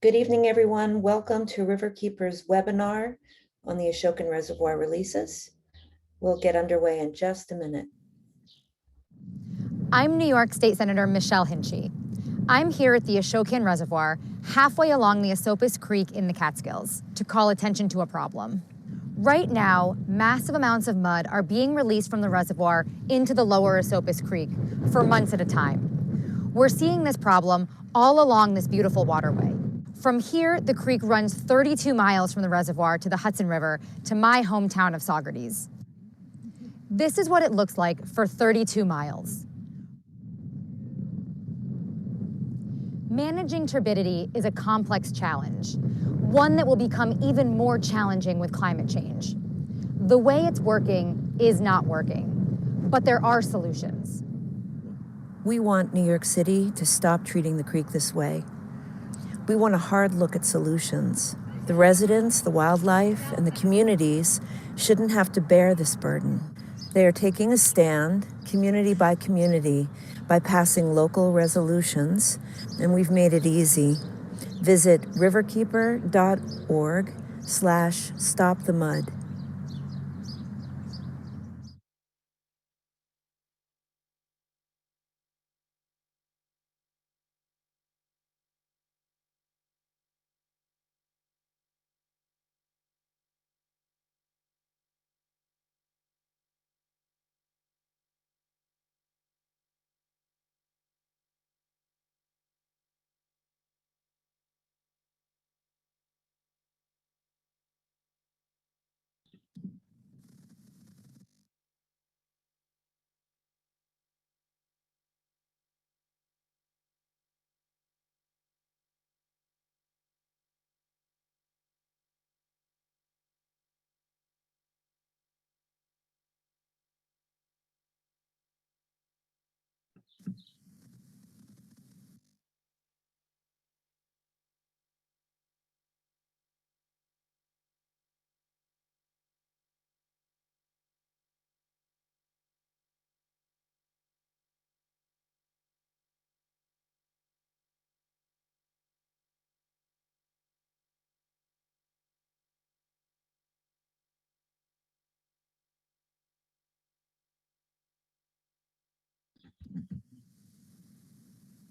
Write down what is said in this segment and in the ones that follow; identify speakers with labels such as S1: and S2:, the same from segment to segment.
S1: Good evening, everyone. Welcome to Riverkeeper's webinar on the Ashokan Reservoir releases. We'll get underway in just a minute.
S2: I'm New York State Senator Michelle Hinchy. I'm here at the Ashokan Reservoir, halfway along the Esopus Creek in the Catskills, to call attention to a problem. Right now, massive amounts of mud are being released from the reservoir into the Lower Esopus Creek for months at a time. We're seeing this problem all along this beautiful waterway. From here, the creek runs 32 miles from the reservoir to the Hudson River to my hometown of Saugerties. This is what it looks like for 32 miles. Managing turbidity is a complex challenge, one that will become even more challenging with climate change. The way it's working is not working, but there are solutions.
S1: We want New York City to stop treating the creek this way. We want a hard look at solutions. The residents, the wildlife, and the communities shouldn't have to bear this burden. They are taking a stand, community by community, by passing local resolutions, and we've made it easy. Visit riverkeeper.org/stopthemud.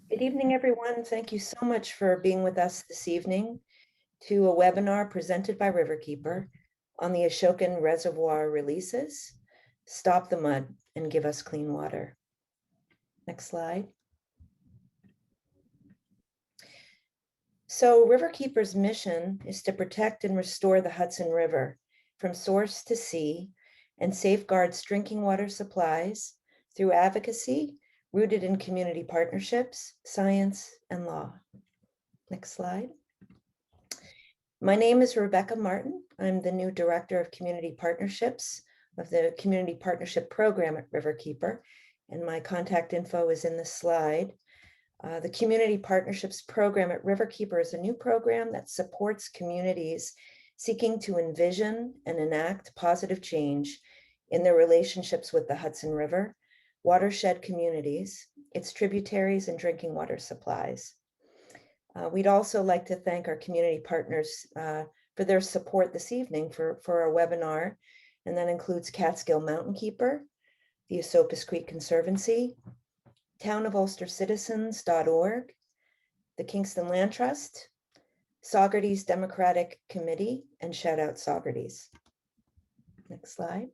S1: Good evening, everyone. Thank you so much for being with us this evening to a webinar presented by Riverkeeper on the Ashokan Reservoir releases, Stop the Mud and Give Us Clean Water. Next slide. So Riverkeeper's mission is to protect and restore the Hudson River from source to sea and safeguards drinking water supplies through advocacy rooted in community partnerships, science, and law. Next slide. My name is Rebecca Martin. I'm the new Director of Community Partnerships of the Community Partnership Program at Riverkeeper, and my contact info is in this slide. The Community Partnerships Program at Riverkeeper is a new program that supports communities seeking to envision and enact positive change in their relationships with the Hudson River, watershed communities, its tributaries, and drinking water supplies. We'd also like to thank our community partners for their support this evening for our webinar, and that includes Catskill Mountain Keeper, the Esopus Creek Conservancy, townofulstercitizens.org, the Kingston Land Trust, Saugerties Democratic Committee, and shout out Saugerties. Next slide.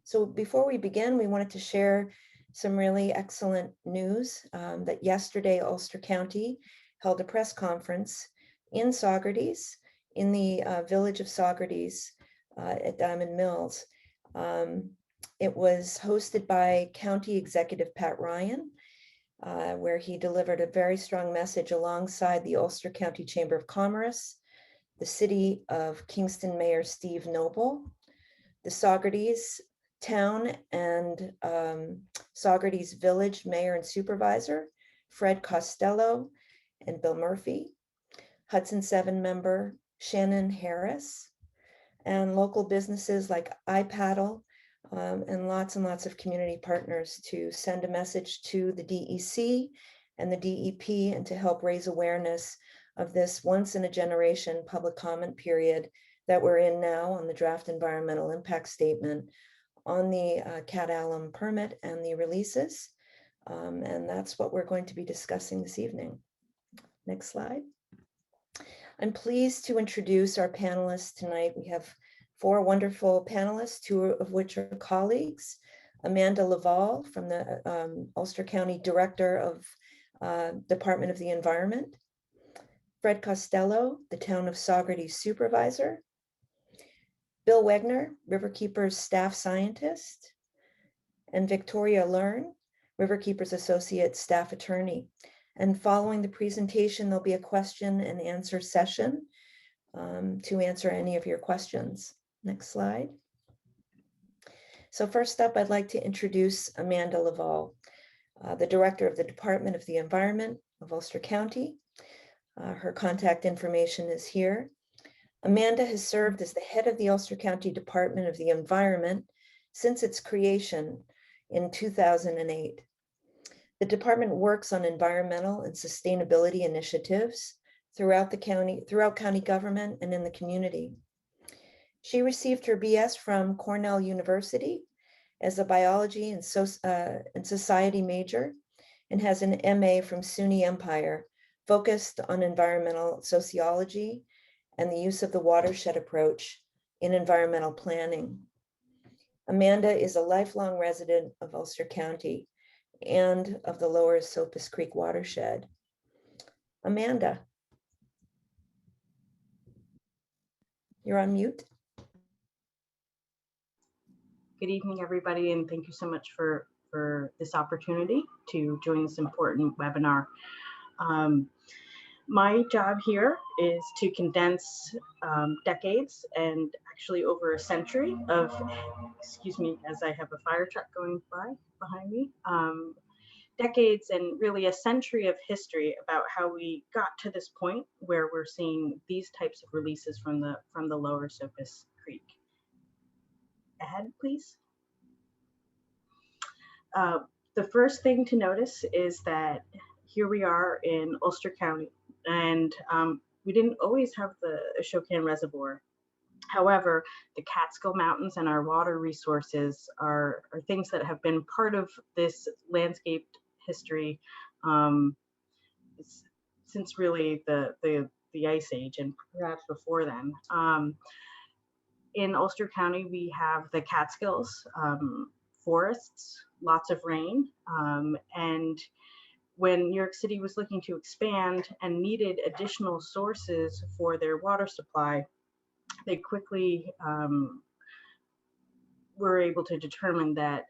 S1: So before we begin, we wanted to share some really excellent news that yesterday Ulster County held a press conference in Saugerties, in the village of Saugerties at Diamond Mills. It was hosted by County Executive Pat Ryan, where he delivered a very strong message alongside the Ulster County Chamber of Commerce, the City of Kingston Mayor Steve Noble, the Saugerties Town and Saugerties Village Mayor and Supervisor, Fred Costello and Bill Murphy, Hudson 7 member Shannon Harris, and local businesses like iPaddle, and lots of community partners to send a message to the DEC and the DEP, and to help raise awareness of this once in a generation public comment period that we're in now on the draft environmental impact statement on the Catalum permit and the releases. And that's what we're going to be discussing this evening. Next slide. I'm pleased to introduce our panelists tonight. We have 4 wonderful panelists, 2 of which are colleagues. Amanda LaValle from the Ulster County Director of Department of the Environment. Fred Costello, the Town of Saugerties Supervisor. Bill Wegner, Riverkeeper's Staff Scientist. And Victoria Learn, Riverkeeper's Associate Staff Attorney. And following the presentation, there'll be a question and answer session to answer any of your questions. Next slide. So first up, I'd like to introduce Amanda LaValle, the Director of the Department of the Environment of Ulster County. Her contact information is here. Amanda has served as the head of the Ulster County Department of the Environment since its creation in 2008. The department works on environmental and sustainability initiatives throughout county government and in the community. She received her BS from Cornell University as a biology and society major, and has an MA from SUNY Empire, focused on environmental sociology and the use of the watershed approach in environmental planning. Amanda is a lifelong resident of Ulster County and of the Lower Esopus Creek watershed. Amanda, you're on mute.
S3: Good evening, everybody, and thank you so much for this opportunity to join this important webinar. My job here is to condense decades and actually over a century of, excuse me, as I have a fire truck going by behind me, decades and really a century of history about how we got to this point where we're seeing these types of releases from the Lower Esopus Creek. Ahead, please. The first thing to notice is that here we are in Ulster County, and we didn't always have the Ashokan Reservoir. However, the Catskill Mountains and our water resources are things that have been part of this landscape history since really the Ice Age and perhaps before then. In Ulster County, we have the Catskills, forests, lots of rain, and when New York City was looking to expand and needed additional sources for their water supply, they quickly were able to determine that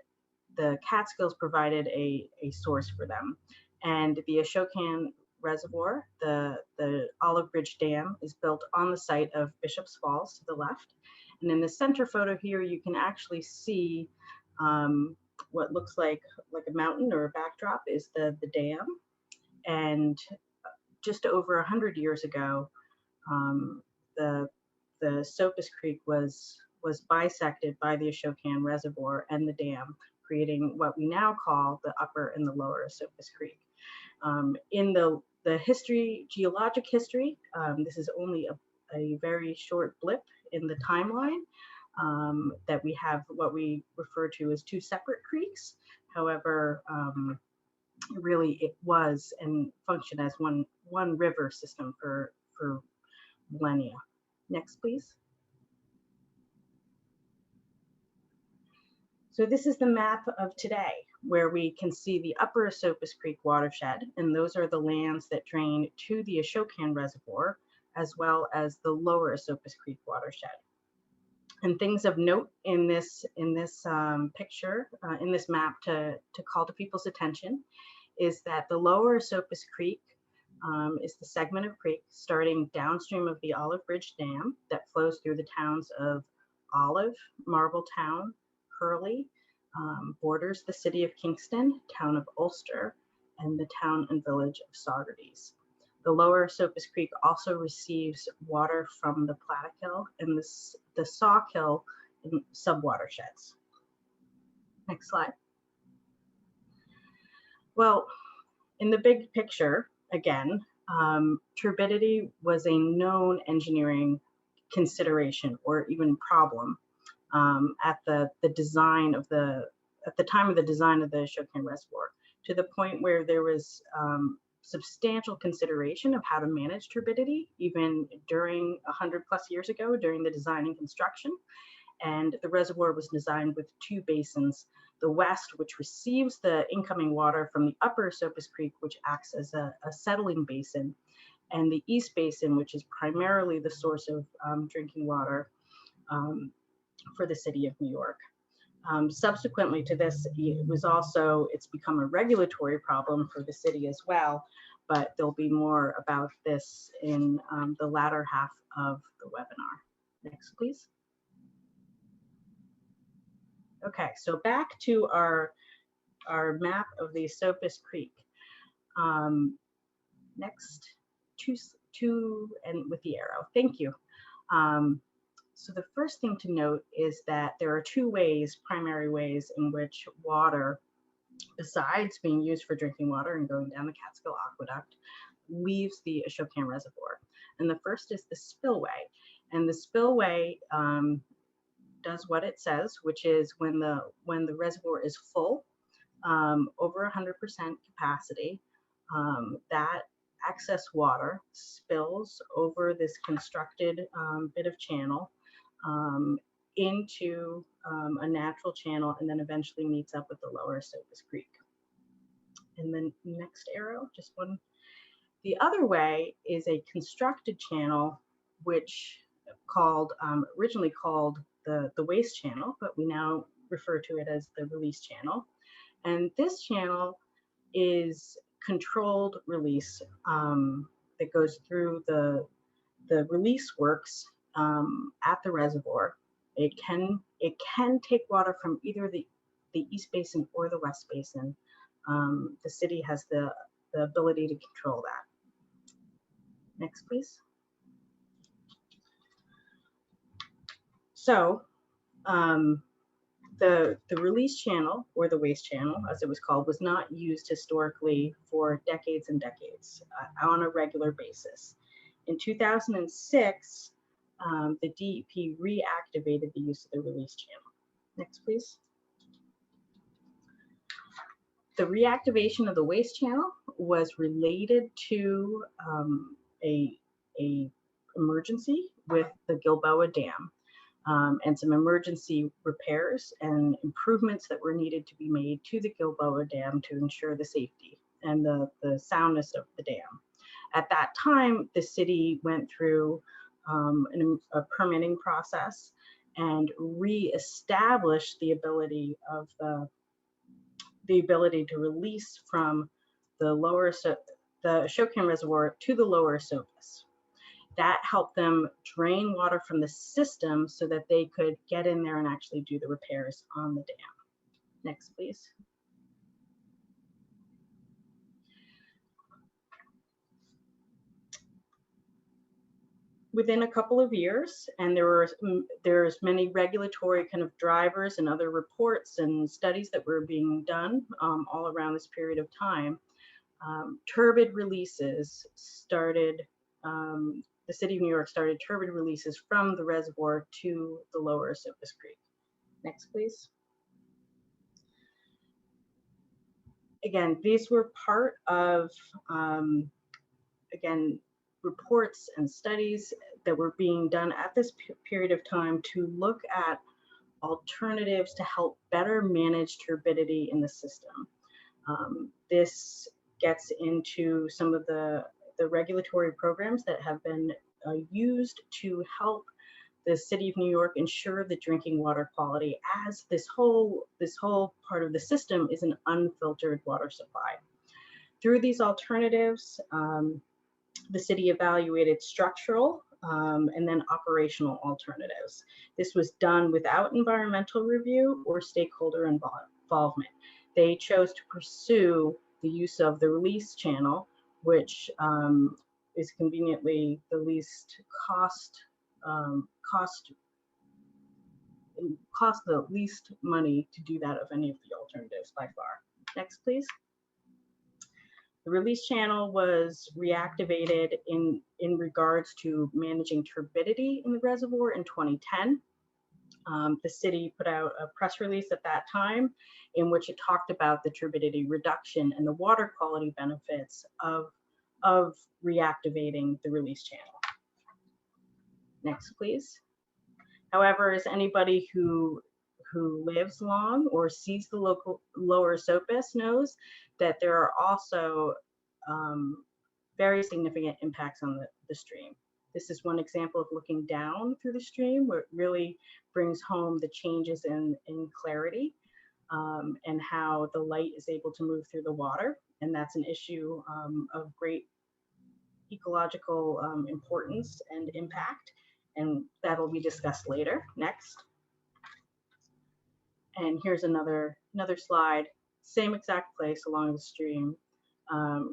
S3: the Catskills provided a source for them. And the Ashokan Reservoir, the Olive Bridge Dam, is built on the site of Bishop's Falls to the left. And in the center photo here, you can actually see what looks like a mountain or a backdrop is the dam. And just over 100 years ago, the Esopus Creek was bisected by the Ashokan Reservoir and the dam, creating what we now call the Upper and the Lower Esopus Creek. In the history, geologic history, this is only a very short blip in the timeline, that we have what we refer to as 2 separate creeks. However, really it was and functioned as one river system for millennia. Next, please. So this is the map of today, where we can see the Upper Esopus Creek watershed, and those are the lands that drain to the Ashokan Reservoir, as well as the Lower Esopus Creek watershed. And things of note in this picture, in this map to call to people's attention, is that the Lower Esopus Creek is the segment of creek starting downstream of the Olive Bridge Dam that flows through the towns of Olive, Marbletown, Hurley, borders the city of Kingston, town of Ulster, and the town and village of Saugerties. The Lower Esopus Creek also receives water from the Platikill and the Sawkill subwatersheds. Next slide. Well, In the big picture, again, turbidity was a known engineering consideration or even problem at the design of at the time of the design of the Ashokan Reservoir, to the point where there was substantial consideration of how to manage turbidity, even during 100+ years ago, during the design and construction. And the reservoir was designed with two basins: the west, which receives the incoming water from the Upper Esopus Creek, which acts as a settling basin, and the east basin, which is primarily the source of drinking water for the city of New York. Subsequently to this, it's become a regulatory problem for the city as well, but there'll be more about this in the latter half of the webinar. Next, please. Okay, so back to our map of the Esopus Creek. Next, two and with the arrow, thank you. So the first thing to note is that there are two primary ways in which water, besides being used for drinking water and going down the Catskill Aqueduct, leaves the Ashokan Reservoir. And the first is the spillway. And the spillway does what it says, which is when the reservoir is full, over 100% capacity, that excess water spills over this constructed bit of channel into a natural channel, and then eventually meets up with the Lower Esopus Creek. And then next arrow, just one. The other way is a constructed channel, which originally called the waste channel, but we now refer to it as the release channel. And this channel is controlled release that goes through the release works at the reservoir. It can take water from either the east basin or the west basin. The city has the ability to control that. Next, please. So the release channel, or the waste channel as it was called, was not used historically for decades and decades on a regular basis. In 2006, the DEP reactivated the use of the release channel. Next, please. The reactivation of the waste channel was related to a emergency with the Gilboa Dam and some emergency repairs and improvements that were needed to be made to the Gilboa Dam to ensure the safety and the soundness of the dam. At that time, the city went through a permitting process and reestablished the ability to release from the Ashokan Reservoir to the Lower Esopus. That helped them drain water from the system so that they could get in there and actually do the repairs on the dam. Next, please. Within a couple of years, and there's many regulatory kind of drivers and other reports and studies that were being done all around this period of time, turbid releases started. The city of New York started turbid releases from the reservoir to the Lower Esopus Creek. Next, please. Again, these were part of, again, reports and studies that were being done at this period of time to look at alternatives to help better manage turbidity in the system. This gets into some of the regulatory programs that have been used to help the city of New York ensure the drinking water quality, as this whole part of the system is an unfiltered water supply. Through these alternatives, the city evaluated structural and then operational alternatives. This was done without environmental review or stakeholder involvement. They chose to pursue the use of the release channel, which is conveniently the least cost the least money to do that of any of the alternatives by far. Next, please. The release channel was reactivated in regards to managing turbidity in the reservoir in 2010. The city put out a press release at that time in which it talked about the turbidity reduction and the water quality benefits of reactivating the release channel. Next, please. However, as anybody who lives long or sees the local Lower Esopus knows that there are also very significant impacts on the stream. This is one example of looking down through the stream where it really brings home the changes in clarity and how the light is able to move through the water. And that's an issue of great ecological importance and impact. And that'll be discussed later. Next. And here's another slide, same exact place along the stream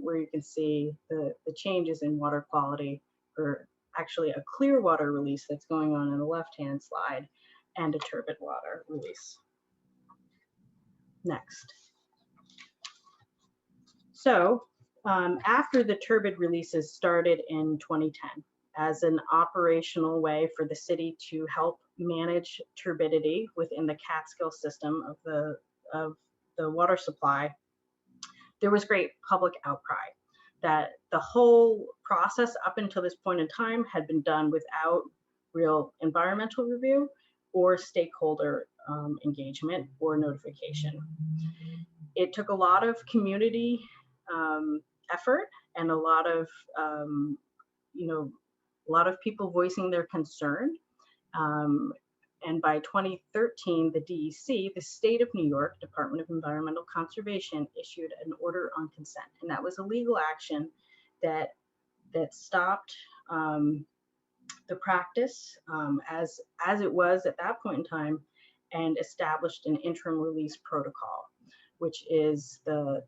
S3: where you can see the changes in water quality for actually a clear water release that's going on the left-hand slide and a turbid water release. Next. So after the turbid releases started in 2010 as an operational way for the city to help manage turbidity within the Catskill system of the water supply, there was great public outcry that the whole process up until this point in time had been done without real environmental review or stakeholder engagement or notification. It took a lot of community effort and a lot of people voicing their concern. And by 2013, the DEC, the state of New York, Department of Environmental Conservation, issued an order on consent. And that was a legal action that stopped the practice as it was at that point in time and established an interim release protocol, which is the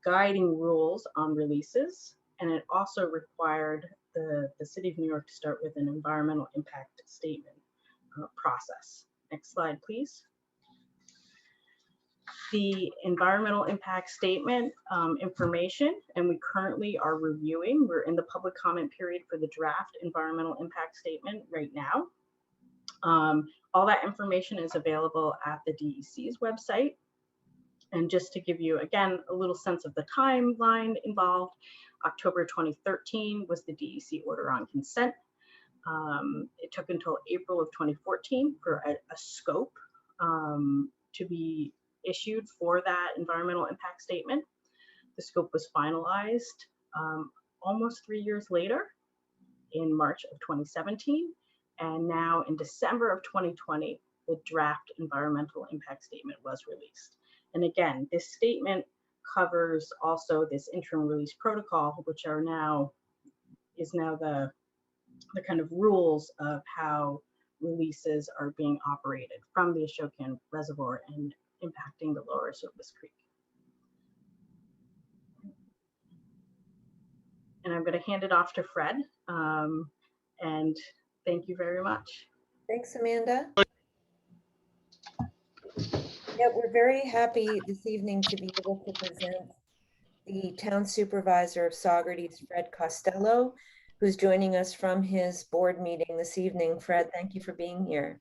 S3: guiding rules on releases. And it also required the city of New York to start with an environmental impact statement process. Next slide, please. The environmental impact statement information, and we currently are reviewing. We're in the public comment period for the draft environmental impact statement right now. All that information is available at the DEC's website. And just to give you, again, a little sense of the timeline involved, October 2013 was the DEC order on consent. It took until April of 2014 for a scope to be issued for that environmental impact statement. The scope was finalized almost 3 years later in March of 2017. And now in December of 2020, the draft environmental impact statement was released. And again, this statement covers also this interim release protocol, which is now the kind of rules of how releases are being operated from the Ashokan Reservoir and impacting the Lower Esopus Creek. And I'm going to hand it off to Fred. And thank you very much.
S1: Thanks, Amanda. Yeah, we're very happy this evening to be able to present the town supervisor of Saugerties, Fred Costello, who's joining us from his board meeting this evening. Fred, thank you for being here.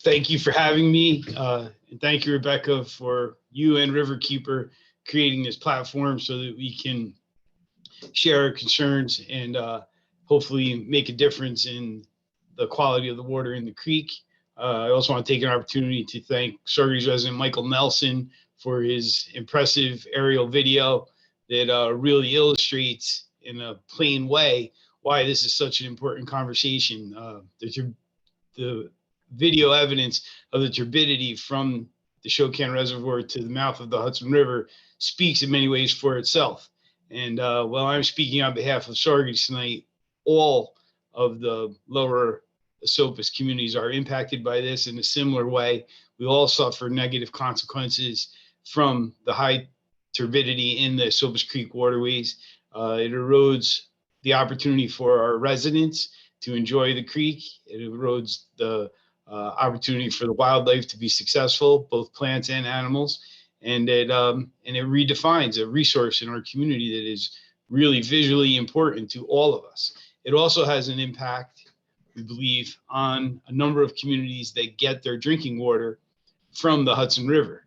S4: Thank you for having me. And thank you, Rebecca, for you and Riverkeeper creating this platform so that we can share our concerns and hopefully make a difference in the quality of the water in the creek. I also want to take an opportunity to thank Saugerties resident Michael Nelson for his impressive aerial video that really illustrates in a plain way why this is such an important conversation. The video evidence of the turbidity from the Ashokan Reservoir to the mouth of the Hudson River speaks in many ways for itself. And while I'm speaking on behalf of Saugerties tonight, all of the Lower Esopus communities are impacted by this in a similar way. We all suffer negative consequences from the high turbidity in the Esopus Creek waterways. It erodes the opportunity for our residents to enjoy the creek. It erodes the opportunity for the wildlife to be successful, both plants and animals. and it redefines a resource in our community that is really visually important to all of us. It also has an impact, we believe, on a number of communities that get their drinking water from the Hudson River.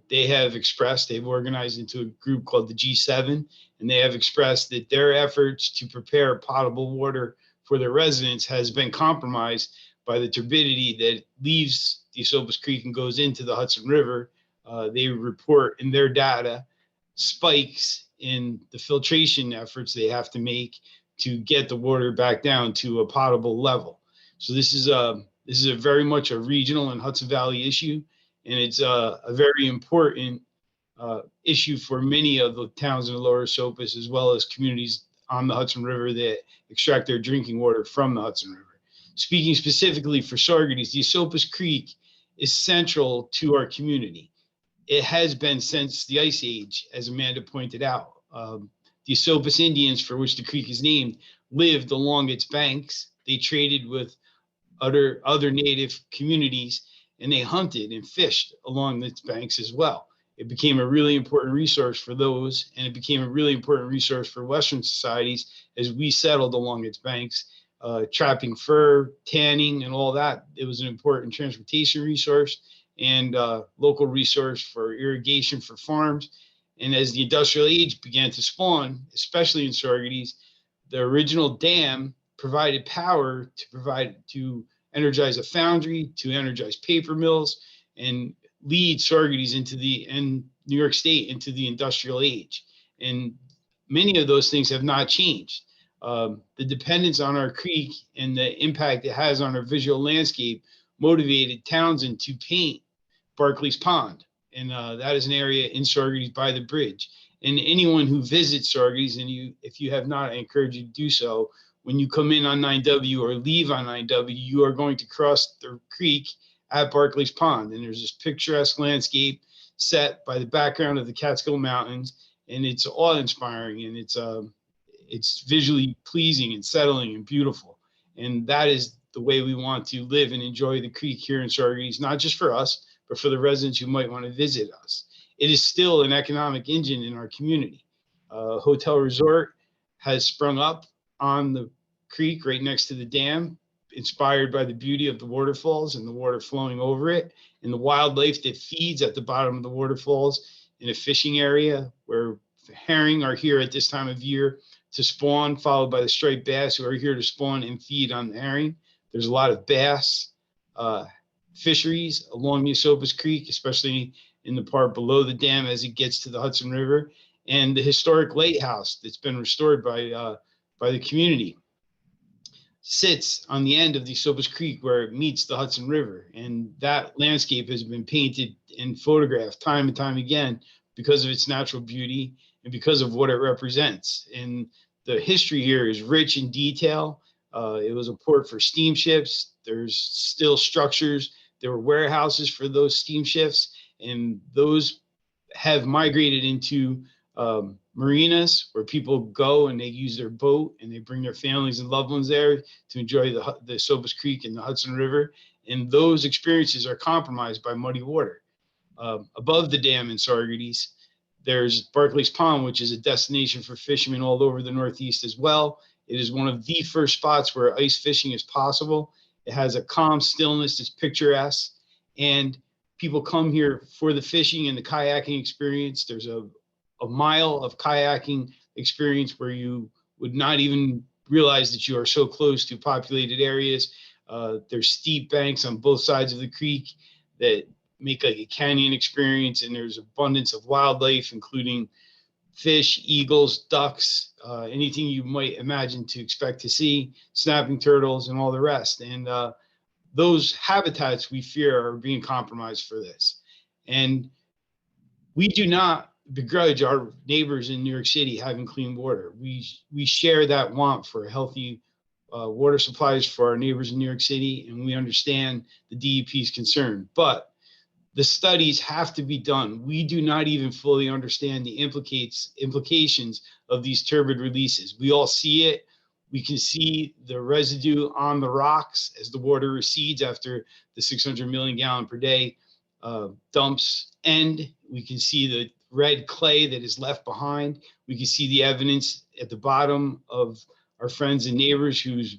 S4: They've organized into a group called the G7, and they have expressed that their efforts to prepare potable water for their residents has been compromised by the turbidity that leaves the Esopus Creek and goes into the Hudson River. They report in their data spikes in the filtration efforts they have to make to get the water back down to a potable level. So this is a very much a regional and Hudson Valley issue, and it's a very important issue for many of the towns in the Lower Esopus, as well as communities on the Hudson River that extract their drinking water from the Hudson River. Speaking specifically for Saugerties, the Esopus Creek is central to our community. It has been since the Ice Age, as Amanda pointed out. The Esopus Indians, for which the creek is named, lived along its banks. They traded with other native communities, and they hunted and fished along its banks as well. It became a really important resource for those, and it became a really important resource for Western societies as we settled along its banks, trapping fur, tanning, and all that. It was an important transportation resource and local resource for irrigation for farms. And as the industrial age began to spawn, especially in Saugerties, the original dam provided power to energize a foundry, to energize paper mills, and lead Saugerties and New York State into the industrial age. And many of those things have not changed. The dependence on our creek and the impact it has on our visual landscape motivated Townsend to paint Barclay's Pond. And that is an area in Saugerties by the bridge. And anyone who visits Saugerties, and if you have not, I encourage you to do so. When you come in on 9W or leave on 9W, you are going to cross the creek at Barclay's Pond. And there's this picturesque landscape set by the background of the Catskill Mountains. And it's awe-inspiring, and it's visually pleasing and settling and beautiful. And that is the way we want to live and enjoy the creek here in Saugerties, not just for us, but for the residents who might want to visit us. It is still an economic engine in our community. Hotel resort has sprung up on the creek right next to the dam, inspired by the beauty of the waterfalls and the water flowing over it, and the wildlife that feeds at the bottom of the waterfalls in a fishing area where herring are here at this time of year to spawn, followed by the striped bass who are here to spawn and feed on the herring. There's a lot of bass fisheries along the Esopus Creek, especially in the part below the dam as it gets to the Hudson River, and the historic lighthouse that's been restored by the community sits on the end of the Esopus Creek where it meets the Hudson River. And that landscape has been painted and photographed time and time again because of its natural beauty and because of what it represents. And the history here is rich in detail. It was a port for steamships. There's still structures. There were warehouses for those steamships, and those have migrated into marinas where people go and they use their boat and they bring their families and loved ones there to enjoy the Esopus Creek and the Hudson River. And those experiences are compromised by muddy water. Above the dam in Saugerties, there's Barclay's Pond, which is a destination for fishermen all over the Northeast as well. It is one of the first spots where ice fishing is possible. It has a calm stillness that's picturesque, and people come here for the fishing and the kayaking experience. There's a mile of kayaking experience where you would not even realize that you are so close to populated areas. There's steep banks on both sides of the creek that make like a canyon experience, and there's abundance of wildlife, including fish, eagles, ducks, anything you might imagine to expect to see, snapping turtles, and all the rest. And those habitats, we fear, are being compromised for this. And we do not begrudge our neighbors in New York City having clean water. We share that want for healthy water supplies for our neighbors in New York City, and we understand the DEP's concern. But the studies have to be done. We do not even fully understand the implications of these turbid releases. We all see it. We can see the residue on the rocks as the water recedes after the 600 million gallon per day dumps end. We can see the red clay that is left behind. We can see the evidence at the bottom of our friends and neighbors whose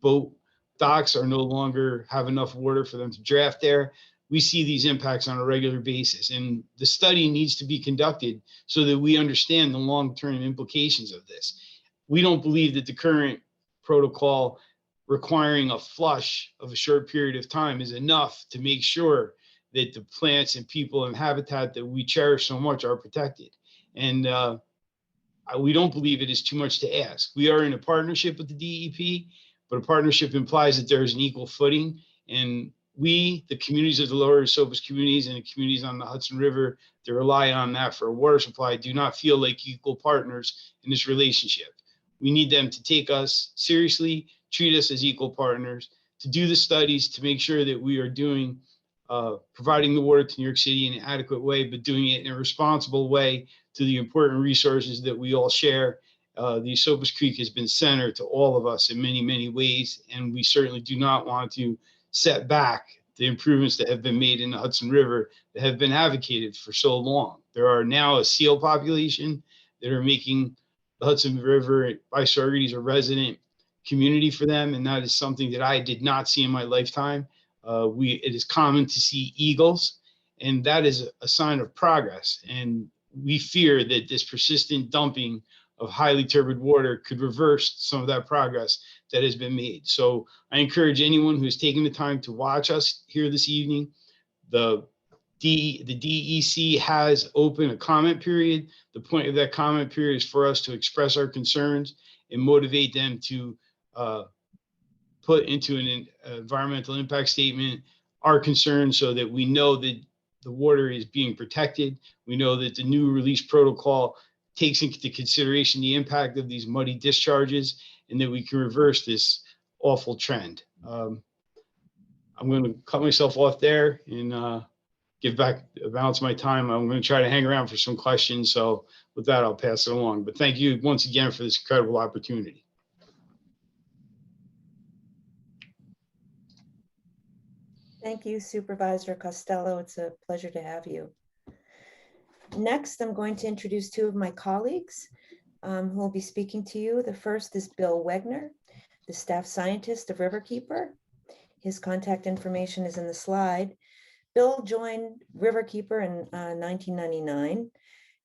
S4: boat docks are no longer have enough water for them to draft there. We see these impacts on a regular basis, and the study needs to be conducted so that we understand the long-term implications of this. We don't believe that the current protocol requiring a flush of a short period of time is enough to make sure that the plants and people and habitat that we cherish so much are protected. And we don't believe it is too much to ask. We are in a partnership with the DEP, but a partnership implies that there is an equal footing. And we, the communities of the Lower Esopus communities and the communities on the Hudson River that rely on that for a water supply, do not feel like equal partners in this relationship. We need them to take us seriously, treat us as equal partners, to do the studies, to make sure that we are doing, providing the water to New York City in an adequate way, but doing it in a responsible way to the important resources that we all share. The Esopus Creek has been center to all of us in many, many ways, and we certainly do not want to set back the improvements that have been made in the Hudson River that have been advocated for so long. There are now a seal population that are making the Hudson River by Saugerties a resident community for them, and that is something that I did not see in my lifetime. It is common to see eagles, and that is a sign of progress. And we fear that this persistent dumping of highly turbid water could reverse some of that progress that has been made. So I encourage anyone who is taking the time to watch us here this evening. The DEC has opened a comment period. The point of that comment period is for us to express our concerns and motivate them to put into an environmental impact statement our concerns so that we know that the water is being protected. We know that the new release protocol takes into consideration the impact of these muddy discharges, and that we can reverse this awful trend. I'm going to cut myself off there and give back the balance of my time. I'm going to try to hang around for some questions. So with that, I'll pass it along. But thank you once again for this incredible opportunity.
S1: Thank you, Supervisor Costello. It's a pleasure to have you. Next, I'm going to introduce two of my colleagues who will be speaking to you. The first is Bill Wegner, the staff scientist of Riverkeeper. His contact information is in the slide. Bill joined Riverkeeper in 1999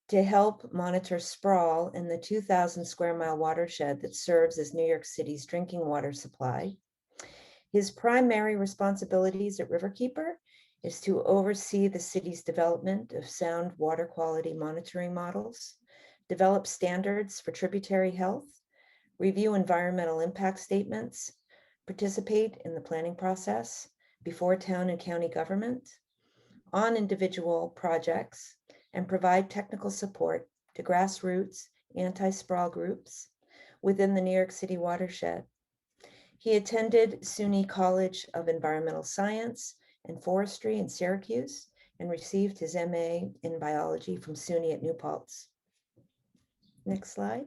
S1: to help monitor sprawl in the 2,000 square mile watershed that serves as New York City's drinking water supply. His primary responsibilities at Riverkeeper is to oversee the city's development of sound water quality monitoring models, develop standards for tributary health, review environmental impact statements, participate in the planning process before town and county government, on individual projects, and provide technical support to grassroots anti-sprawl groups within the New York City watershed. He attended SUNY College of Environmental Science and Forestry in Syracuse and received his MA in biology from SUNY at New Paltz. Next slide.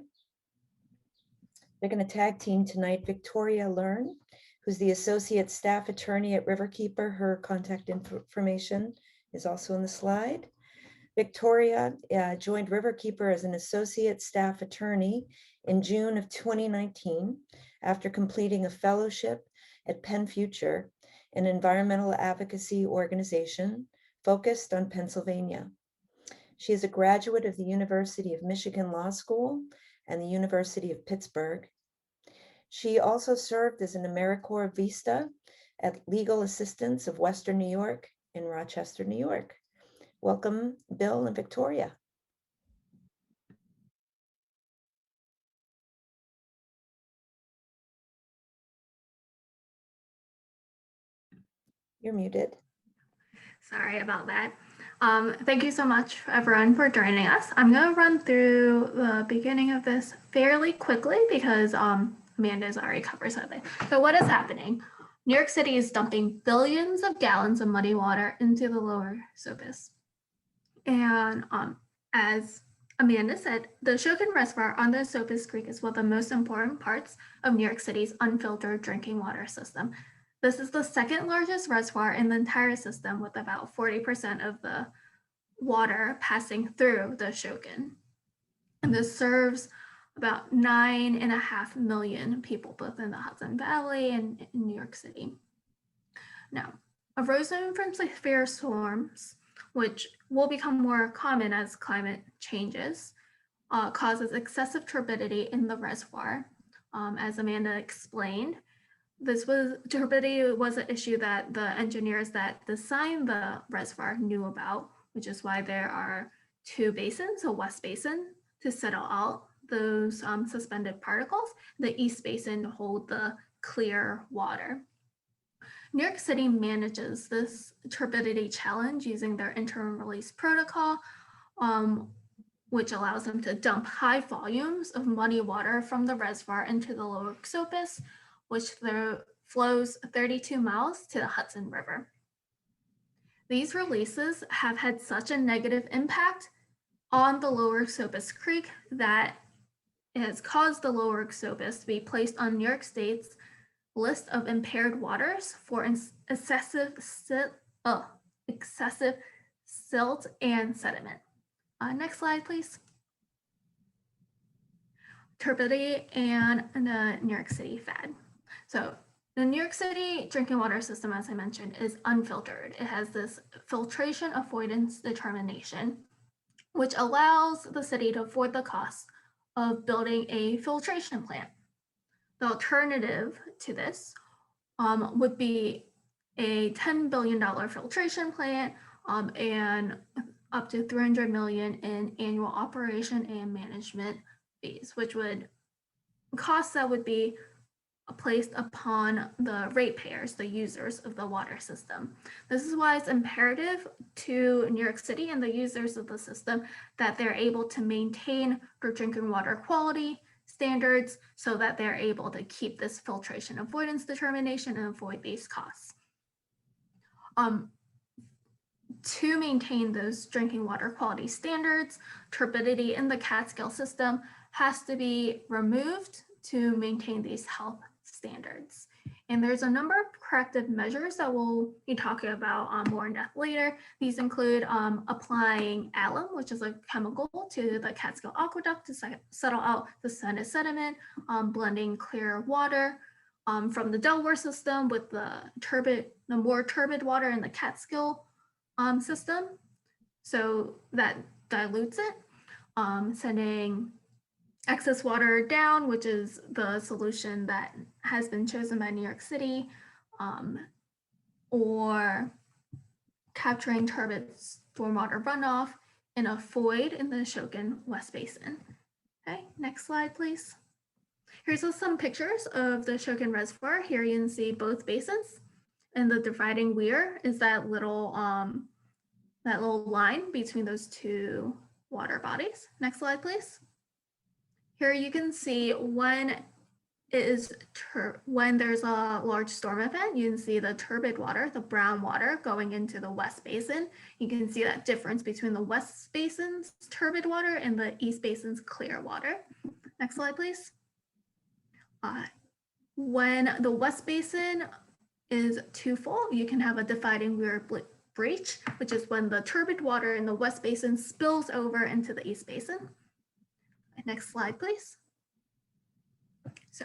S1: They're going to tag team tonight Victoria Learn, who's the Associate Staff Attorney at Riverkeeper. Her contact information is also in the slide. Victoria joined Riverkeeper as an Associate Staff Attorney in June of 2019 after completing a fellowship at Penn Future, an environmental advocacy organization focused on Pennsylvania. She is a graduate of the University of Michigan Law School and the University of Pittsburgh. She also served as an AmeriCorps Vista at Legal Assistance of Western New York in Rochester, New York. Welcome, Bill and Victoria. You're muted.
S5: Sorry about that. Thank you so much, everyone, for joining us. I'm going to run through the beginning of this fairly quickly because Amanda's already covered something. So what is happening? New York City is dumping billions of gallons of muddy water into the Lower Esopus. And as Amanda said, the Ashokan Reservoir on the Esopus Creek is one of the most important parts of New York City's unfiltered drinking water system. This is the second largest reservoir in the entire system, with about 40% of the water passing through the Ashokan. And this serves about 9.5 million people, both in the Hudson Valley and in New York City. Now, erosion from severe storms, which will become more common as climate changes, causes excessive turbidity in the reservoir. As Amanda explained, turbidity was an issue that the engineers that designed the reservoir knew about, which is why there are two basins, a west basin to settle out those suspended particles, the east basin to hold the clear water. New York City manages this turbidity challenge using their interim release protocol, which allows them to dump high volumes of muddy water from the reservoir into the Lower Esopus, which flows 32 miles to the Hudson River. These releases have had such a negative impact on the Lower Esopus Creek that it has caused the Lower Esopus to be placed on New York State's list of impaired waters for excessive silt and sediment. Next slide, please. Turbidity and the New York City FAD. So the New York City drinking water system, as I mentioned, is unfiltered. It has this filtration avoidance determination, which allows the city to avoid the cost of building a filtration plant. The alternative to this would be a $10 billion filtration plant and up to $300 million in annual operation and management fees, which would costs that would be placed upon the ratepayers, the users of the water system. This is why it's imperative to New York City and the users of the system that they're able to maintain their drinking water quality standards so that they're able to keep this filtration avoidance determination and avoid these costs. To maintain those drinking water quality standards, turbidity in the Catskill system has to be removed to maintain these health standards. And there's a number of corrective measures that we'll be talking about more in depth later. These include applying alum, which is a chemical, to the Catskill aqueduct to settle out the sediment, blending clear water from the Delaware system with the more turbid water in the Catskill system. So that dilutes it, sending excess water down, which is the solution that has been chosen by New York City, or capturing turbid stormwater runoff in a void in the Ashokan West Basin. Okay, next slide, please. Here's some pictures of the Ashokan Reservoir. Here you can see both basins, and the dividing weir is that little line between those two water bodies. Next slide, please. Here you can see when there's a large storm event, you can see the turbid water, the brown water going into the West Basin. You can see that difference between the West Basin's turbid water and the East Basin's clear water. Next slide, please. When the West Basin is too full, you can have a dividing weir breach, which is when the turbid water in the West Basin spills over into the East Basin. Next slide, please. So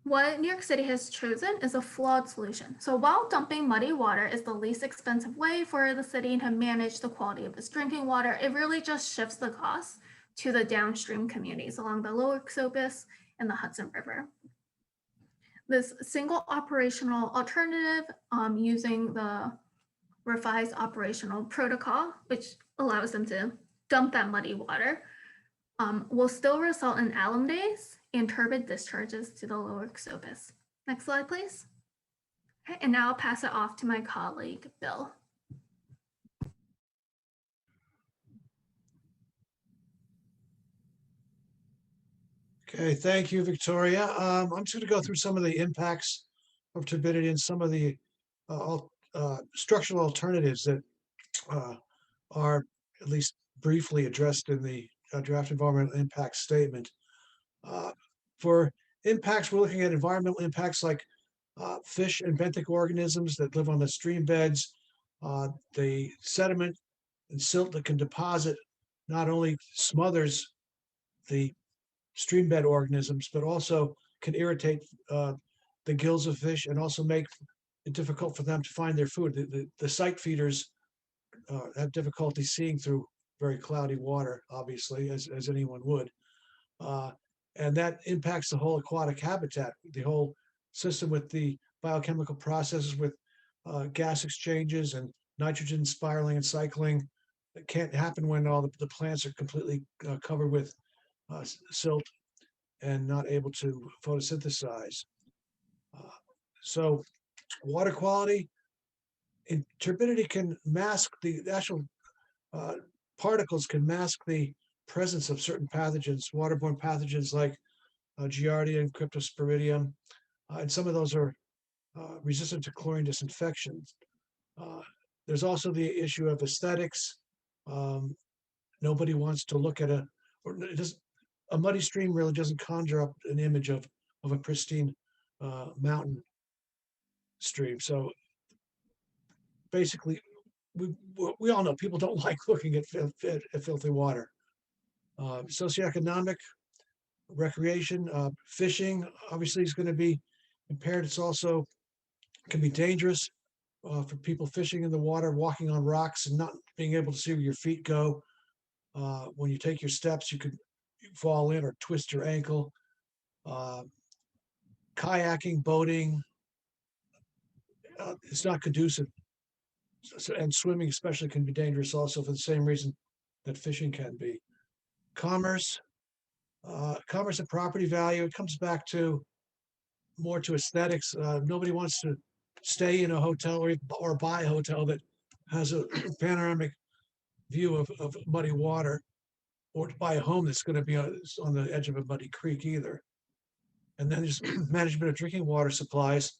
S5: what New York City has chosen is a flawed solution. So while dumping muddy water is the least expensive way for the city to manage the quality of its drinking water, it really just shifts the cost to the downstream communities along the Lower Esopus and the Hudson River. This single operational alternative using the revised operational protocol, which allows them to dump that muddy water, will still result in alum days and turbid discharges to the Lower Esopus. Next slide, please. Okay, and now I'll pass it off to my colleague, Bill.
S6: Okay, thank you, Victoria. I'm just going to go through some of the impacts of turbidity and some of the structural alternatives that are at least briefly addressed in the draft environmental impact statement. For impacts, we're looking at environmental impacts like fish and benthic organisms that live on the stream beds, the sediment and silt that can deposit not only smothers the stream bed organisms, but also can irritate the gills of fish and also make it difficult for them to find their food. The sight feeders have difficulty seeing through very cloudy water, obviously, as anyone would. And that impacts the whole aquatic habitat, the whole system with the biochemical processes with gas exchanges and nitrogen spiraling and cycling. It can't happen when all the plants are completely covered with silt and not able to photosynthesize. So water quality in turbidity can mask the actual particles can mask the presence of certain pathogens, waterborne pathogens like Giardia and Cryptosporidium, and some of those are resistant to chlorine disinfection. There's also the issue of aesthetics. Nobody wants to look at a muddy stream really doesn't conjure up an image of a pristine mountain stream. So basically, we all know people don't like looking at filthy water. Socioeconomic, recreation, fishing obviously is going to be impaired. It's also can be dangerous for people fishing in the water, walking on rocks and not being able to see where your feet go. When you take your steps, you could fall in or twist your ankle. Kayaking, boating, it's not conducive. And swimming especially can be dangerous also for the same reason that fishing can be. Commerce and property value, it comes back to more to aesthetics. Nobody wants to stay in a hotel or buy a hotel that has a panoramic view of muddy water, or to buy a home that's going to be on the edge of a muddy creek either. And then there's management of drinking water supplies.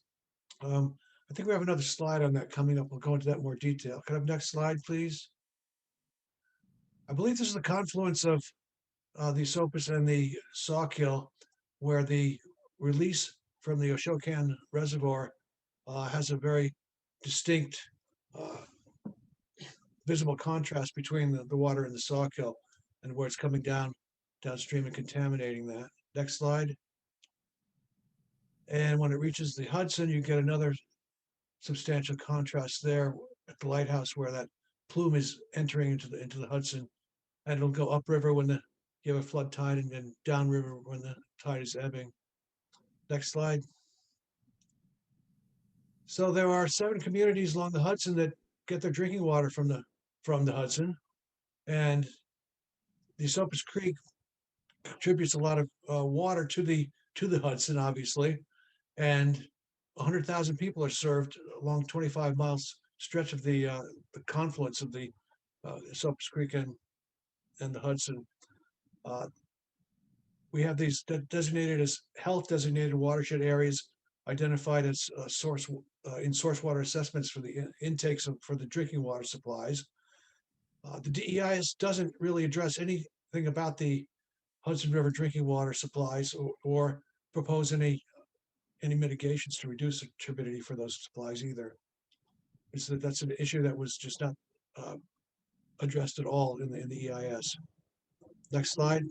S6: I think we have another slide on that coming up. We'll go into that in more detail. Can I have next slide, please? I believe this is the confluence of the Esopus and the Sawkill, where the release from the Ashokan Reservoir has a very distinct visible contrast between the water in the Sawkill and where it's coming downstream and contaminating that. Next slide. And when it reaches the Hudson, you get another substantial contrast there at the lighthouse where that plume is entering into the Hudson, and it'll go upriver when you have a flood tide, and then downriver when the tide is ebbing. Next slide. So there are 7 communities along the Hudson that get their drinking water from the Hudson, and the Esopus Creek contributes a lot of water to the Hudson, obviously, and 100,000 people are served along 25 miles stretch of the confluence of the Esopus Creek and the Hudson. We have these designated as health designated watershed areas identified as in source water assessments for the intakes for the drinking water supplies. The DEIS doesn't really address anything about the Hudson River drinking water supplies or propose any mitigations to reduce the turbidity for those supplies either. That's an issue that was just not addressed at all in the EIS. Next slide.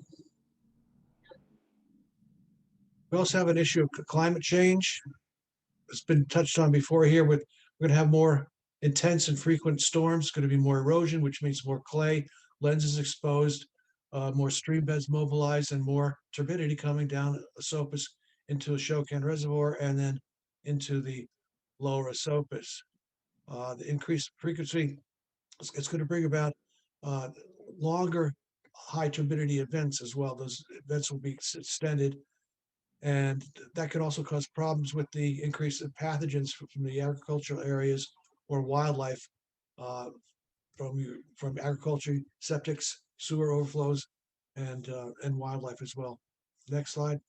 S6: We also have an issue of climate change. It's been touched on before here. We're going to have more intense and frequent storms. It's going to be more erosion, which means more clay, lenses exposed, more stream beds mobilized, and more turbidity coming down Esopus into Ashokan Reservoir and then into the Lower Esopus. The increased frequency, it's going to bring about longer high turbidity events as well. Those events will be extended, and that could also cause problems with the increase of pathogens from the agricultural areas or wildlife from agriculture, septics, sewer overflows, and wildlife as well. Next slide.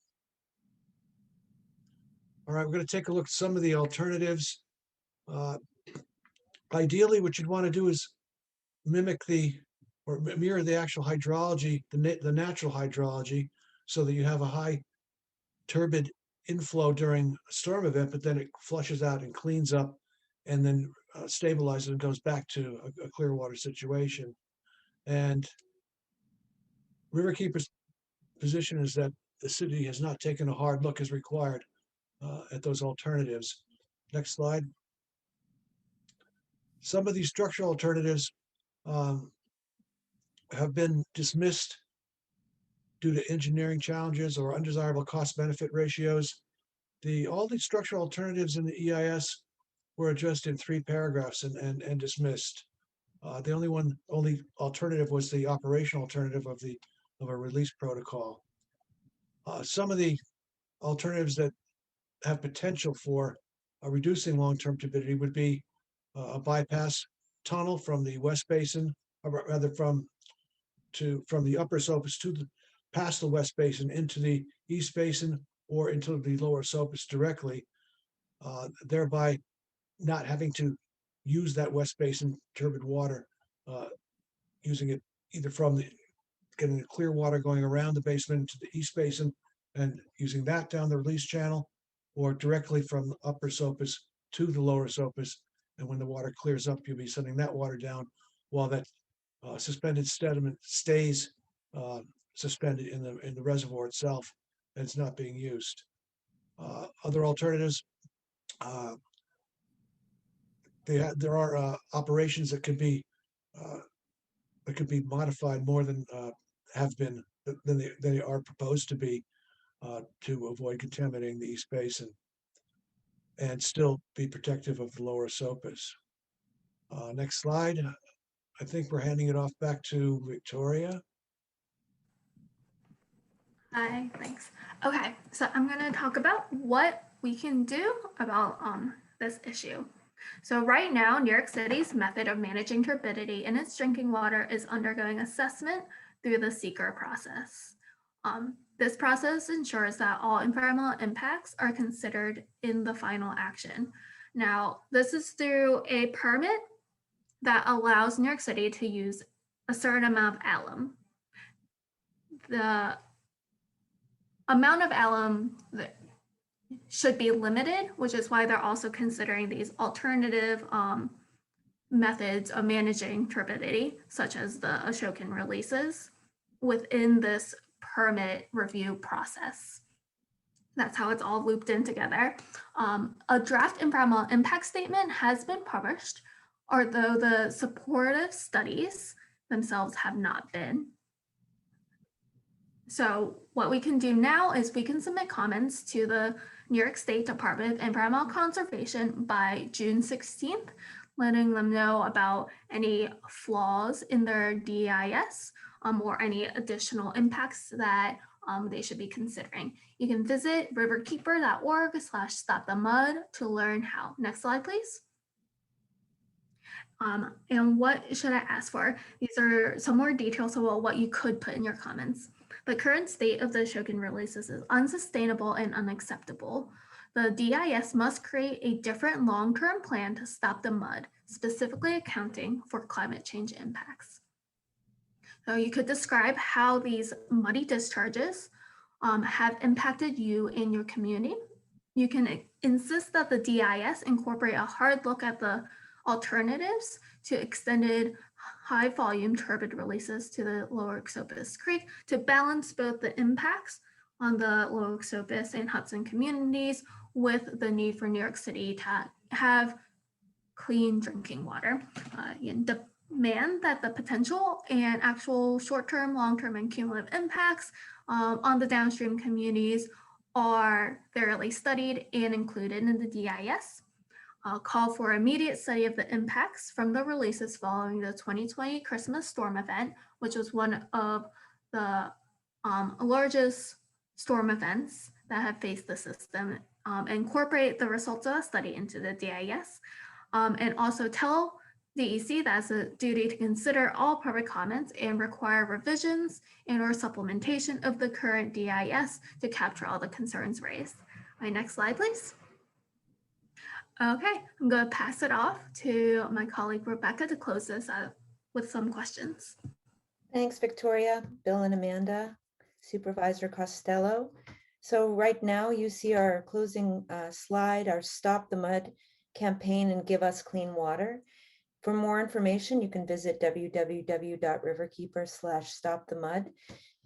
S6: All right, we're going to take a look at some of the alternatives. Ideally, what you'd want to do is mimic or mirror the actual hydrology, the natural hydrology, so that you have a high turbid inflow during a storm event, but then it flushes out and cleans up and then stabilizes and goes back to a clear water situation. And Riverkeeper's position is that the city has not taken a hard look as required at those alternatives. Next slide. Some of these structural alternatives have been dismissed due to engineering challenges or undesirable cost-benefit ratios. All these structural alternatives in the EIS were addressed in 3 paragraphs and dismissed. The only alternative was the operational alternative of a release protocol. Some of the alternatives that have potential for reducing long-term turbidity would be a bypass tunnel from the West Basin, or rather from the Upper Esopus past the West Basin into the East Basin or into the Lower Esopus directly, thereby not having to use that West Basin turbid water, using it either from getting the clear water going around the basement into the East Basin and using that down the release channel, or directly from the Upper Esopus to the Lower Esopus. And when the water clears up, you'll be sending that water down while that suspended sediment stays suspended in the reservoir itself, and it's not being used. Other alternatives, there are operations that could be modified more than have been than they are proposed to be to avoid contaminating the East Basin and still be protective of the Lower Esopus. Next slide. I think we're handing it off back to Victoria.
S5: Hi, thanks. Okay, so I'm going to talk about what we can do about this issue. So right now, New York City's method of managing turbidity in its drinking water is undergoing assessment through the seeker process. This process ensures that all environmental impacts are considered in the final action. Now, this is through a permit that allows New York City to use a certain amount of alum. The amount of alum that should be limited, which is why they're also considering these alternative methods of managing turbidity, such as the Ashokan releases, within this permit review process. That's how it's all looped in together. A draft environmental impact statement has been published, although the supportive studies themselves have not been. So what we can do now is we can submit comments to the New York State Department of Environmental Conservation by June 16th, letting them know about any flaws in their DEIS or any additional impacts that they should be considering. You can visit riverkeeper.org/stopthemud to learn how. Next slide, please. And what should I ask for? These are some more details about what you could put in your comments. The current state of the Ashokan releases is unsustainable and unacceptable. The DEIS must create a different long-term plan to stop the mud, specifically accounting for climate change impacts. So you could describe how these muddy discharges have impacted you in your community. You can insist that the DEIS incorporate a hard look at the alternatives to extended high volume turbid releases to the Lower Esopus Creek to balance both the impacts on the Lower Esopus and Hudson communities with the need for New York City to have clean drinking water. Demand that the potential and actual short-term, long-term, and cumulative impacts on the downstream communities are thoroughly studied and included in the DEIS. Call for immediate study of the impacts from the releases following the 2020 Christmas storm event, which was one of the largest storm events that have faced the system. Incorporate the results of the study into the DEIS, and also tell DEC that it's a duty to consider all public comments and require revisions and or supplementation of the current DEIS to capture all the concerns raised. My next slide, please. Okay, I'm going to pass it off to my colleague Rebecca to close this out with some questions.
S1: Thanks, Victoria, Bill and Amanda, Supervisor Costello. So right now you see our closing slide, our Stop the Mud campaign and Give Us Clean Water. For more information, you can visit www.riverkeeper/stopthemud.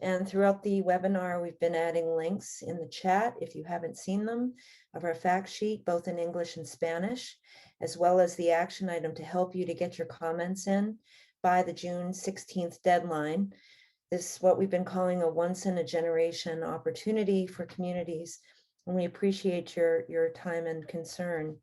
S1: And throughout the webinar, we've been adding links in the chat, if you haven't seen them, of our fact sheet, both in English and Spanish, as well as the action item to help you to get your comments in by the June 16th deadline. This is what we've been calling a once in a generation opportunity for communities. And we appreciate your time and concern.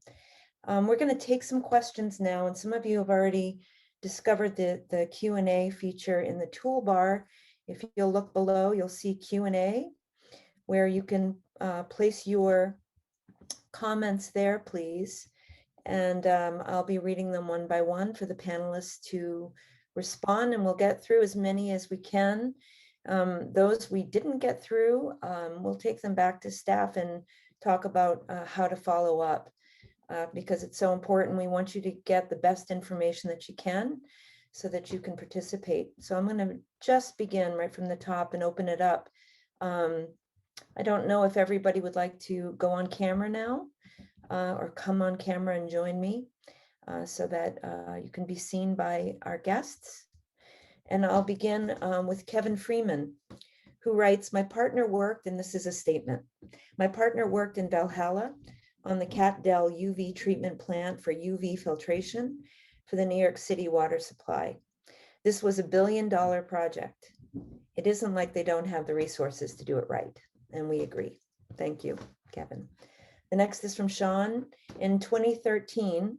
S1: We're going to take some questions now, and some of you have already discovered the Q&A feature in the toolbar. If you'll look below, you'll see Q&A, where you can place your comments there, please. And I'll be reading them one by one for the panelists to respond, and we'll get through as many as we can. Those we didn't get through, we'll take them back to staff and talk about how to follow up. Because it's so important. We want you to get the best information that you can so that you can participate. So I'm going to just begin right from the top and open it up. I don't know if everybody would like to go on camera now or come on camera and join me so that you can be seen by our guests. And I'll begin with Kevin Freeman, who writes, my partner worked, and this is a statement, my partner worked in Valhalla on the Cat-Del UV treatment plant for UV filtration for the New York City water supply. This was $1 billion project. It isn't like they don't have the resources to do it right, and we agree. Thank you, Kevin. The next is from Sean. In 2013,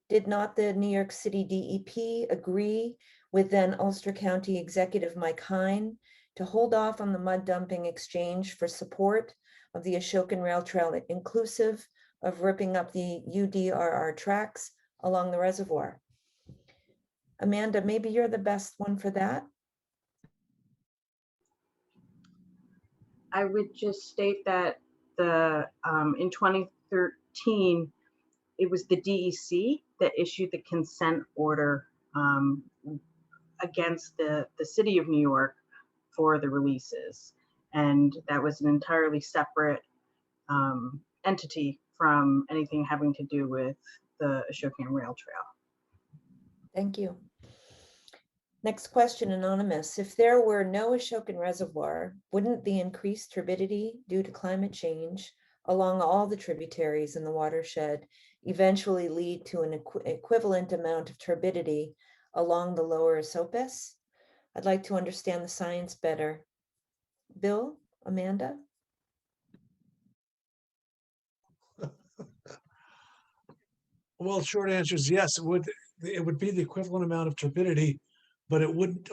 S1: did not the New York City DEP agree with then Ulster County Executive Mike Hine to hold off on the mud dumping exchange for support of the Ashokan Rail Trail, inclusive of ripping up the UDRR tracks along the reservoir? Amanda, maybe you're the best one for that.
S3: I would just state that in 2013, it was the DEC that issued the consent order against the city of New York for the releases. And that was an entirely separate entity from anything having to do with the Ashokan Rail Trail.
S1: Thank you. Next question, anonymous. If there were no Ashokan Reservoir, wouldn't the increased turbidity due to climate change along all the tributaries in the watershed eventually lead to an equivalent amount of turbidity along the Lower Esopus? I'd like to understand the science better. Bill, Amanda?
S6: Well, the short answer is yes. It would be the equivalent amount of turbidity, but it wouldn't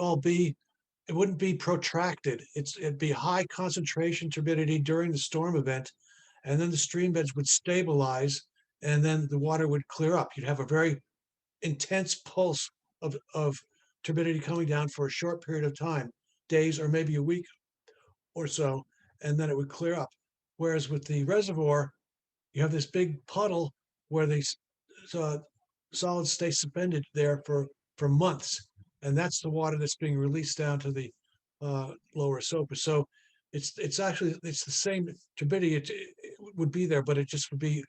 S6: be protracted. It'd be high concentration turbidity during the storm event, and then the stream beds would stabilize, and then the water would clear up. You'd have a very intense pulse of turbidity coming down for a short period of time, days or maybe a week or so, and then it would clear up. Whereas with the reservoir, you have this big puddle where the solids stay suspended there for months, and that's the water that's being released down to the Lower Esopus. So it's the same turbidity. It would be there, but it just would be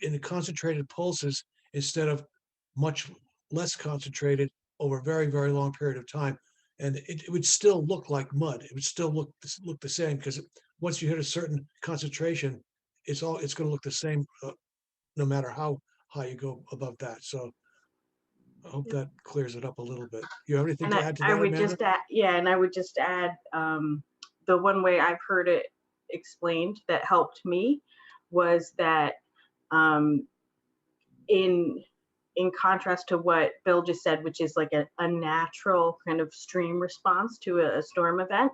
S6: in the concentrated pulses instead of much less concentrated over a very, very long period of time. And it would still look like mud. It would still look the same, because once you hit a certain concentration, it's going to look the same no matter how high you go above that. So I hope that clears it up a little bit. You have anything to add to that,
S3: I would
S6: Amanda?
S3: just add, and I would just add, the one way I've heard it explained that helped me was that in contrast to what Bill just said, which is like a natural kind of stream response to a storm event,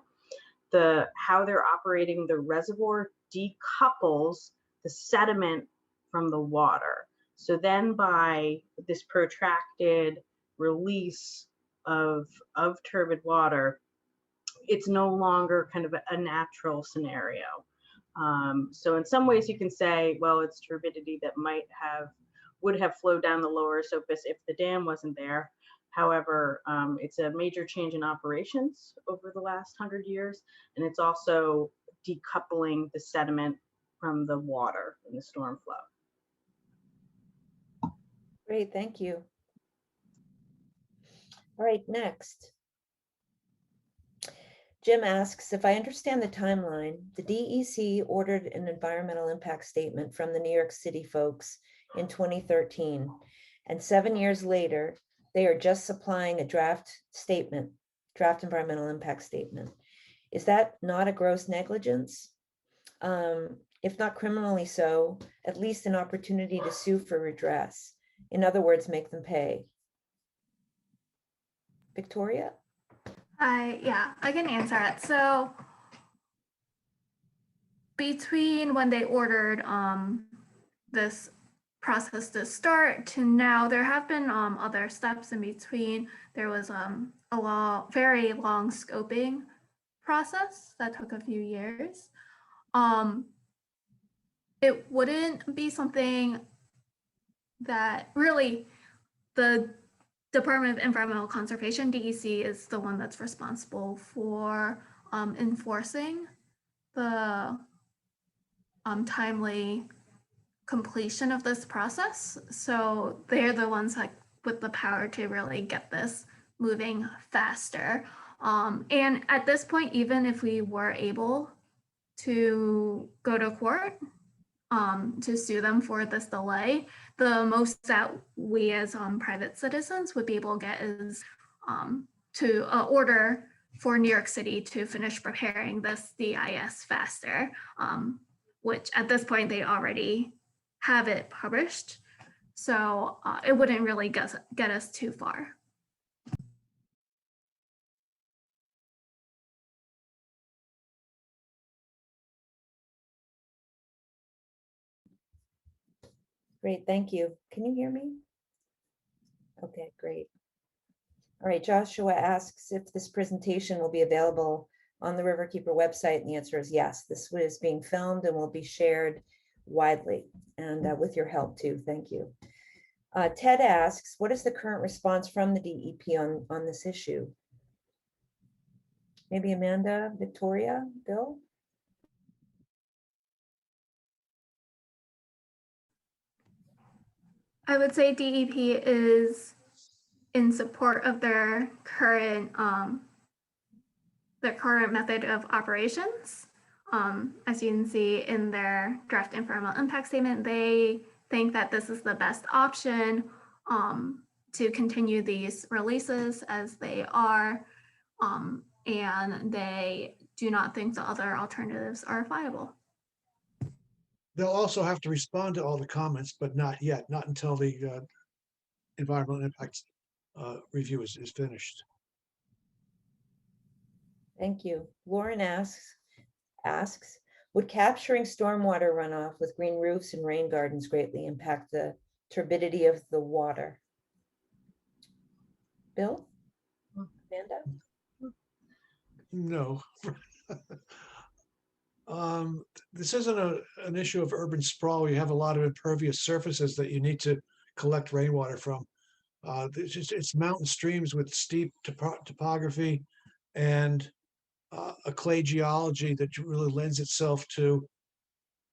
S3: how they're operating the reservoir decouples the sediment from the water. So then by this protracted release of turbid water, it's no longer kind of a natural scenario. So in some ways you can say, well, it's turbidity that would have flowed down the Lower Esopus if the dam wasn't there. However, it's a major change in operations over the last 100 years. And it's also decoupling the sediment from the water in the storm flow.
S1: Great, thank you. All right, next. Jim asks, if I understand the timeline, the DEC ordered an environmental impact statement from the New York City folks in 2013. And 7 years later, they are just supplying a draft environmental impact statement. Is that not a gross negligence? If not criminally so, at least an opportunity to sue for redress. In other words, make them pay. Victoria?
S5: Yeah, I can answer it. So between when they ordered this process to start to now, there have been other steps in between. There was a very long scoping process that took a few years. It wouldn't be something that really the Department of Environmental Conservation, DEC, is the one that's responsible for enforcing the timely completion of this process. So they're the ones like with the power to really get this moving faster. And at this point, even if we were able to go to court to sue them for this delay, the most that we as private citizens would be able to get is to order for New York City to finish preparing this DEIS faster, which at this point they already have it published. So it wouldn't really get us too far.
S1: Great, thank you. Can you hear me? Okay, great. All right, Joshua asks if this presentation will be available on the Riverkeeper website, and the answer is yes. This is being filmed and will be shared widely, and with your help too. Thank you. Ted asks, what is the current response from the DEP on this issue? Maybe Amanda, Victoria, Bill?
S5: I would say DEP is in support of their current method of operations. As you can see in their draft environmental impact statement, they think that this is the best option to continue these releases as they are, and they do not think the other alternatives are viable.
S6: They'll also have to respond to all the comments, but not yet, not until the environmental impact review is finished.
S1: Thank you. Lauren asks, would capturing stormwater runoff with green roofs and rain gardens greatly impact the turbidity of the water? Bill? Amanda?
S6: No. This isn't an issue of urban sprawl. You have a lot of impervious surfaces that you need to collect rainwater from. It's mountain streams with steep topography and a clay geology that really lends itself to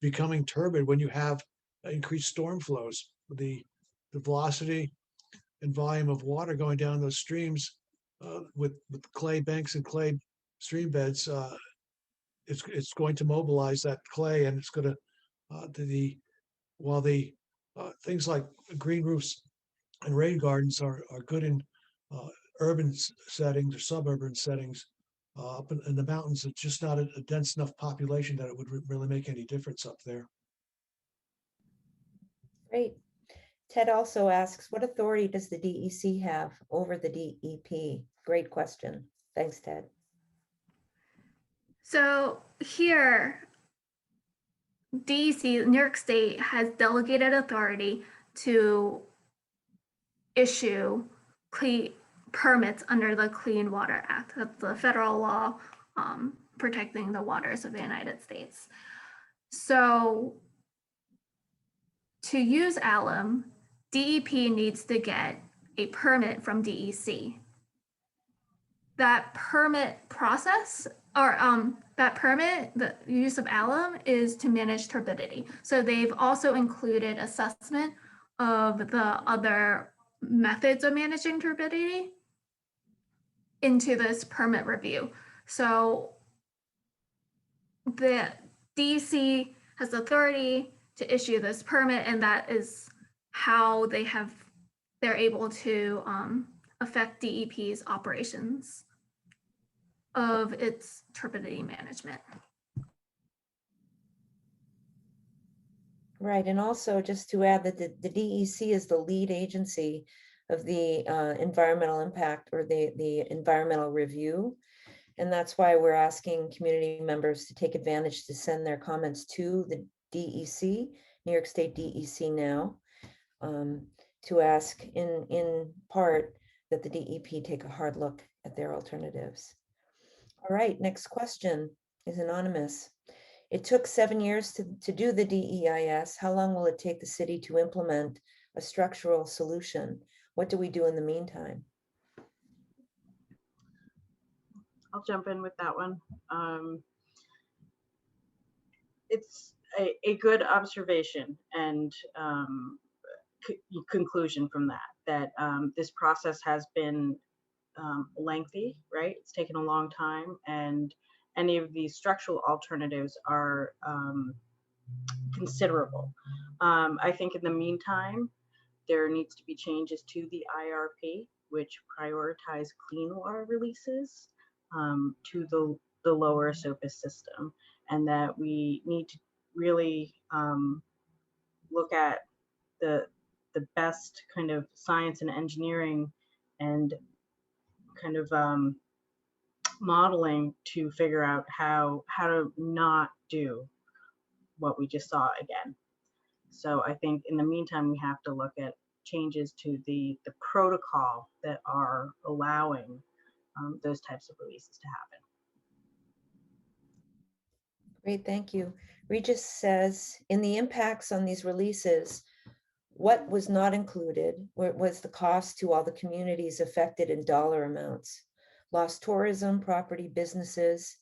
S6: becoming turbid when you have increased storm flows. The velocity and volume of water going down those streams with clay banks and clay stream beds, it's going to mobilize that clay, and it's going to while the things like green roofs and rain gardens are good in urban settings or suburban settings. Up in the mountains, it's just not a dense enough population that it would really make any difference up there.
S1: Great. Ted also asks, what authority does the DEC have over the DEP? Great question. Thanks, Ted.
S5: So here, DEC, New York State, has delegated authority to issue permits under the Clean Water Act. That's the federal law protecting the waters of the United States. So to use alum, DEP needs to get a permit from DEC. That permit process or that permit, the use of alum is to manage turbidity. So they've also included assessment of the other methods of managing turbidity into this permit review. So the DEC has authority to issue this permit, and that is how they're able to affect DEP's operations of its turbidity management.
S1: Right, and also just to add that the DEC is the lead agency of the environmental impact or the environmental review. And that's why we're asking community members to take advantage to send their comments to the DEC, New York State DEC now, to ask in part that the DEP take a hard look at their alternatives. All right, next question is anonymous. It took 7 years to do the DEIS. How long will it take the city to implement a structural solution? What do we do in the meantime?
S3: I'll jump in with that one. It's a good observation and conclusion from that this process has been lengthy, right? It's taken a long time, and any of these structural alternatives are considerable. I think in the meantime, there needs to be changes to the IRP, which prioritize clean water releases to the lower Esopus system, and that we need to really look at the best kind of science and engineering and kind of modeling to figure out how to not do what we just saw again. So I think in the meantime, we have to look at changes to the protocol that are allowing those types of releases to happen.
S1: Great, thank you. Regis says, in the impacts on these releases, what was not included was the cost to all the communities affected in dollar amounts? Lost tourism, property, businesses.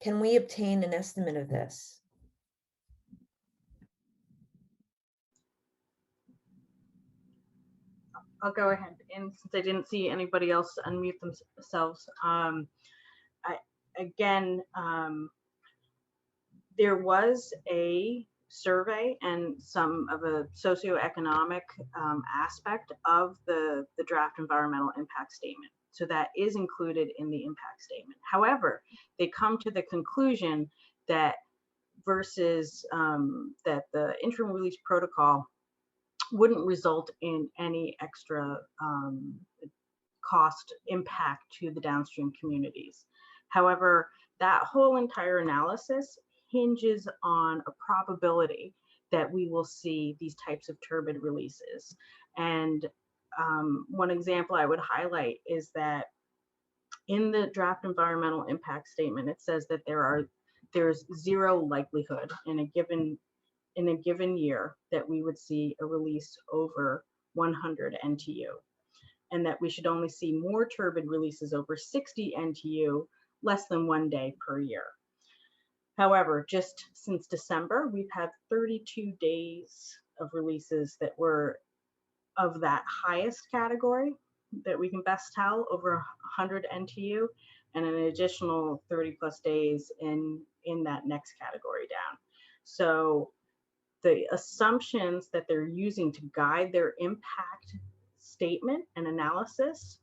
S1: Can we obtain an estimate of this?
S3: I'll go ahead, and since I didn't see anybody else unmute themselves, there was a survey and some of a socioeconomic aspect of the draft environmental impact statement. So that is included in the impact statement. However, they come to the conclusion that that the interim release protocol wouldn't result in any extra cost impact to the downstream communities. However, that whole entire analysis hinges on a probability that we will see these types of turbid releases. And one example I would highlight is that in the draft environmental impact statement, it says that there's zero likelihood in a given year that we would see a release over 100 NTU, and that we should only see more turbid releases over 60 NTU less than 1 day per year. However, just since December, we've had 32 days of releases that were of that highest category that we can best tell, over 100 NTU, and an additional 30 plus days in that next category down. So the assumptions that they're using to guide their impact statement and analysis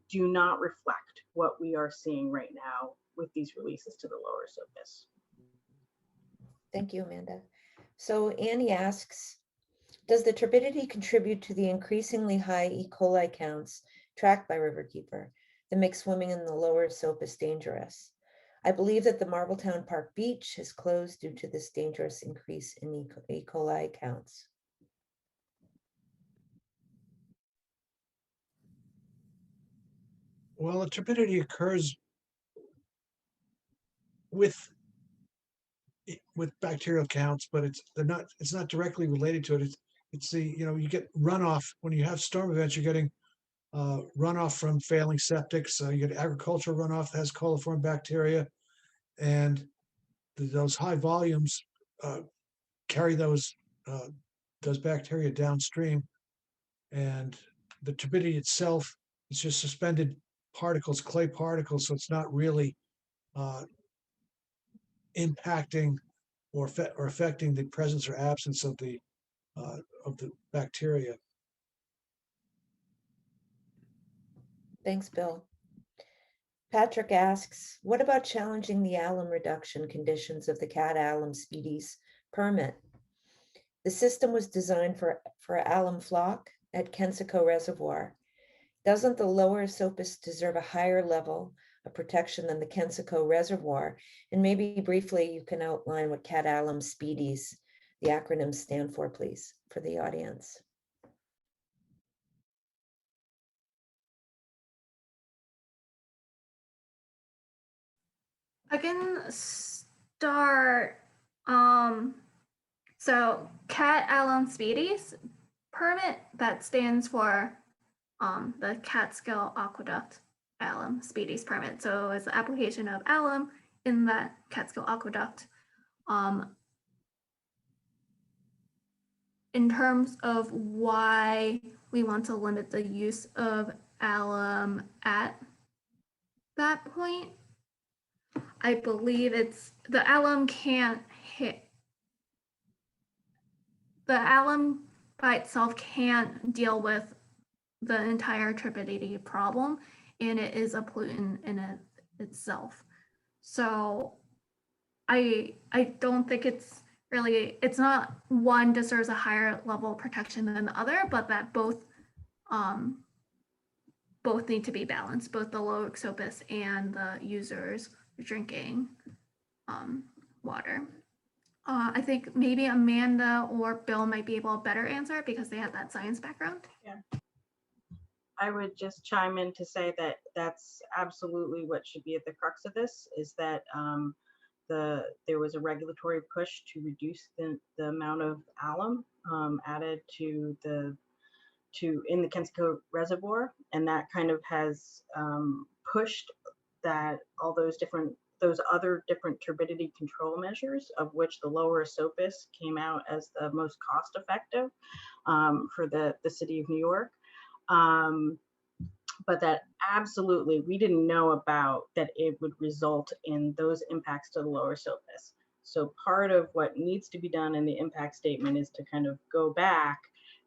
S3: do not reflect what we are seeing right now with these releases to the lower Esopus.
S1: Thank you, Amanda. So Annie asks, does the turbidity contribute to the increasingly high E. coli counts tracked by Riverkeeper that make swimming in the lower Esopus dangerous? I believe that the Marbletown Park Beach is closed due to this dangerous increase in E. coli counts.
S6: Well, the turbidity occurs with bacterial counts, but it's not directly related to it. It's the, you get runoff when you have storm events. You're getting runoff from failing septic. So you get agricultural runoff that has coliform bacteria, and those high volumes carry those bacteria downstream, and the turbidity itself is just suspended particles, clay particles, so it's not really impacting or affecting the presence or absence of the bacteria.
S1: Thanks, Bill. Patrick asks, what about challenging the alum reduction conditions of the Catalum species permit? The system was designed for alum flock at Kensico Reservoir. Doesn't the Lower Esopus deserve a higher level of protection than the Kensico Reservoir? And maybe briefly, you can outline what Catalum species, the acronyms stand for, please, for the audience.
S5: I can start. So Catalum species permit, that stands for the Catskill Aqueduct alum species permit. So it's the application of alum in that Catskill Aqueduct. In terms of why we want to limit the use of alum at that point, I believe it's the alum can't hit. The alum by itself can't deal with the entire turbidity problem, and it is a pollutant in itself. So I don't think it's really, it's not one deserves a higher level of protection than the other, but that both need to be balanced, both the Lower Esopus and the users drinking water. I think maybe Amanda or Bill might be able to better answer it because they have that science background.
S3: Yeah. I would just chime in to say that that's absolutely what should be at the crux of this, is that there was a regulatory push to reduce the amount of alum added in the Kensico Reservoir, and that kind of has pushed that all those other different turbidity control measures, of which the Lower Esopus came out as the most cost effective for the city of New York. But that absolutely, we didn't know about that it would result in those impacts to the Lower Esopus. So part of what needs to be done in the impact statement is to kind of go back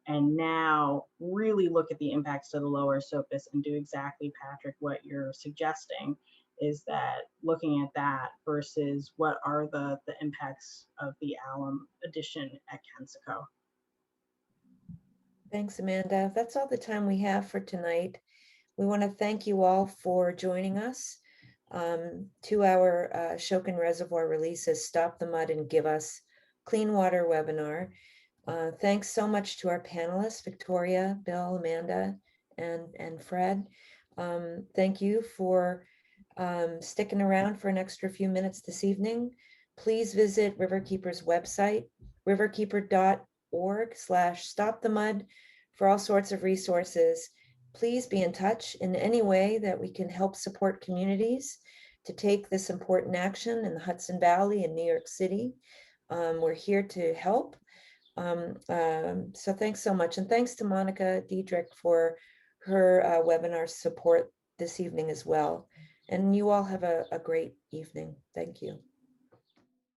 S3: and now really look at the impacts to the Lower Esopus and do exactly, Patrick, what you're suggesting, is that looking at that versus what are the impacts of the alum addition at Kensico.
S1: Thanks, Amanda. That's all the time we have for tonight. We want to thank you all for joining us to our Ashokan Reservoir releases Stop the Mud and Give Us Clean Water webinar. Thanks so much to our panelists, Victoria, Bill, Amanda, and Fred. Thank you for sticking around for an extra few minutes this evening. Please visit Riverkeeper's website, riverkeeper.org/stopthemud for all sorts of resources. Please be in touch in any way that we can help support communities to take this important action in the Hudson Valley and New York City. We're here to help. So thanks so much. And thanks to Monica Diedrich for her webinar support this evening as well. And you all have a great evening. Thank you.